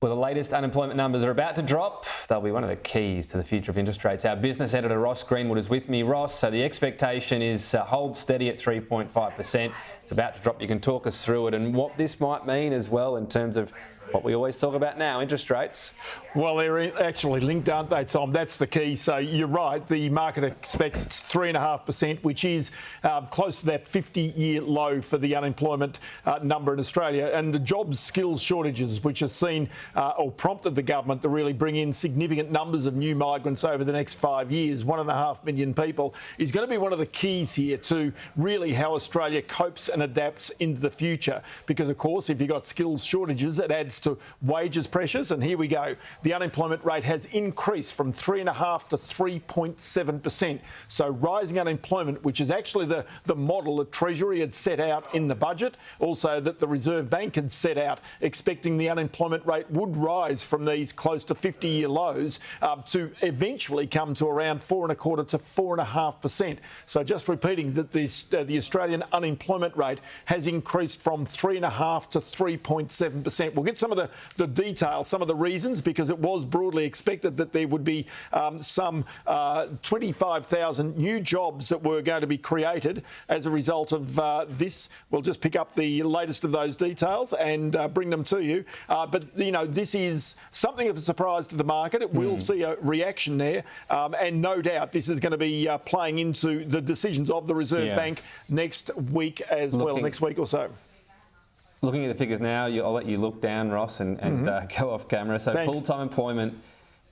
Well, the latest unemployment numbers are about to drop. They'll be one of the keys to the future of interest rates. Our business editor, Ross Greenwood, is with me. Ross, so the expectation is hold steady at 3.5%. It's about to drop. You can talk us through it and what this might mean as well in terms of what we always talk about now, interest rates. Well, they're actually linked, aren't they, Tom? That's the key. So you're right. The market expects 3.5%, which is close to that 50-year low for the unemployment number in Australia. And the jobs skills shortages, which has seen or prompted the government to really bring in significant numbers of new migrants over the next 5 years, 1.5 million people, is going to be one of the keys here to really how Australia copes and adapts into the future. Because, of course, if you've got skills shortages, it adds to wages pressures. And here we go. The unemployment rate has increased from 3.5% to 3.7%. So rising unemployment, which is actually the model that Treasury had set out in the budget, also that the Reserve Bank had set out, expecting the unemployment rate would rise from these close to 50-year lows to eventually come to around 4.25% to 4.5%. So just repeating that the Australian unemployment rate has increased from 3.5% to 3.7%. We'll get some of the details, some of the reasons, because it was broadly expected that there would be some 25,000 new jobs that were going to be created as a result of this. We'll just pick up the latest of those details and bring them to you. But, you know, this is something of a surprise to the market. It will see a reaction there. And no doubt this is going to be playing into the decisions of the Reserve Bank next week as well, next week or so. Looking at the figures now, I'll let you look down, Ross, and go off camera. So full-time employment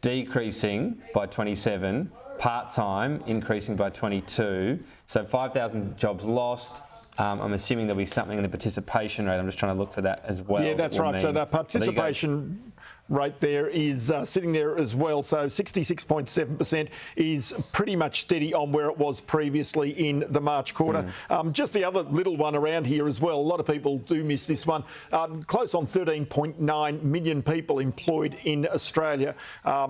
decreasing by 27, part-time increasing by 22. So 5,000 jobs lost. I'm assuming there'll be something in the participation rate. I'm just trying to look for that as well. Yeah, that's right. So the participation rate there is sitting there as well. So 66.7% is pretty much steady on where it was previously in the March quarter. Just the other little one around here as well. A lot of people do miss this one. Close on 13.9 million people employed in Australia.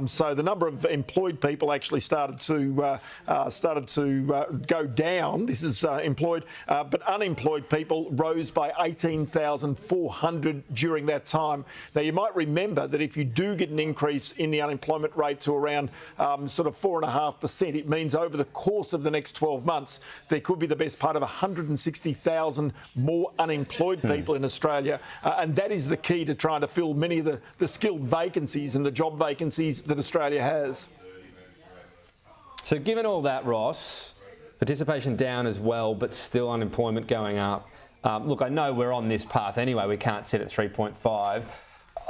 So the number of employed people actually started to go down. This is employed, but unemployed people rose by 18,400 during that time. Now you might remember that if you do get an increase in the unemployment rate to around sort of 4.5%, it means over the course of the next 12 months, there could be the best part of 160,000 more unemployed people in Australia. And that is the key to trying to fill many of the skilled vacancies and the job vacancies that Australia has. So given all that, Ross, participation down as well, but still unemployment going up. Look, I know we're on this path anyway. We can't sit at 3.5.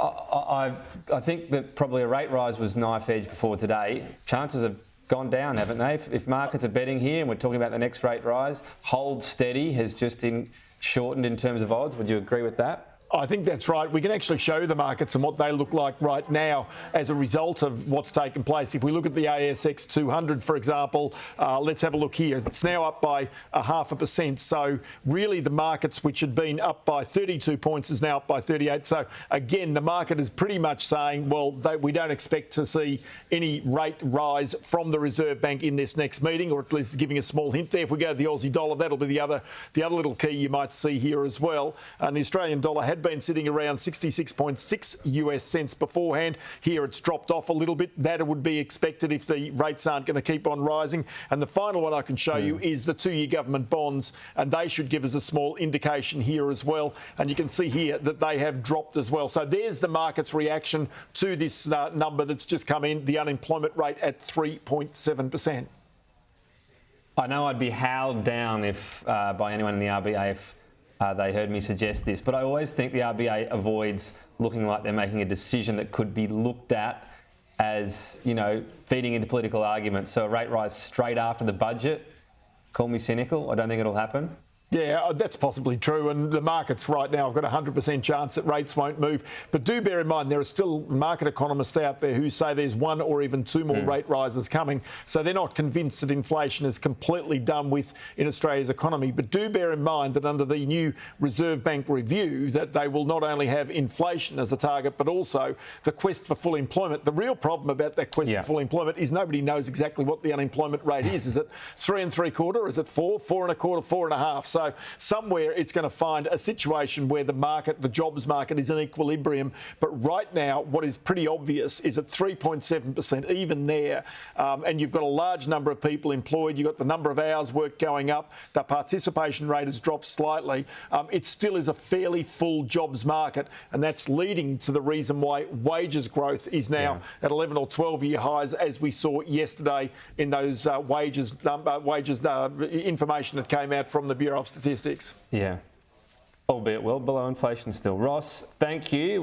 I think that probably a rate rise was knife edge before today. Chances have gone down, haven't they? If markets are betting here and we're talking about the next rate rise, hold steady has just shortened in terms of odds. Would you agree with that? I think that's right. We can actually show the markets and what they look like right now as a result of what's taken place. If we look at the ASX 200, for example, let's have a look here. It's now up by 0.5%. So really the markets which had been up by 32 points is now up by 38. So again, the market is pretty much saying, well, we don't expect to see any rate rise from the Reserve Bank in this next meeting, or at least giving a small hint there. If we go to the Aussie dollar, that'll be the other little key you might see here as well. And the Australian dollar had been sitting around 66.6 US cents beforehand. Here it's dropped off a little bit. That would be expected if the rates aren't going to keep on rising. And the final one I can show you is the 2-year government bonds, and they should give us a small indication here as well. And you can see here that they have dropped as well. So there's the market's reaction to this number that's just come in, the unemployment rate at 3.7%. I know I'd be howled down if by anyone in the RBA if they heard me suggest this, but I always think the RBA avoids looking like they're making a decision that could be looked at as, you know, feeding into political arguments. So a rate rise straight after the budget, call me cynical, I don't think it'll happen. Yeah, that's possibly true. And the markets right now have got a 100% chance that rates won't move. But do bear in mind, there are still market economists out there who say there's 1 or even 2 more rate rises coming. So they're not convinced that inflation is completely done with in Australia's economy. But do bear in mind that under the new Reserve Bank review, that they will not only have inflation as a target, but also the quest for full employment. The real problem about that quest for full employment is nobody knows exactly what the unemployment rate is. Is it 3 3/4? Is it 4, 4 1/4, 4 1/2? So So somewhere it's going to find a situation where the jobs market is in equilibrium. But right now, what is pretty obvious is at 3.7%, even there, and you've got a large number of people employed, you've got the number of hours worked going up, the participation rate has dropped slightly. It still is a fairly full jobs market, and that's leading to the reason why wages growth is now at 11 or 12-year highs, as we saw yesterday in those wages information that came out from the Bureau of Statistics. Yeah, albeit well below inflation still. Ross, thank you.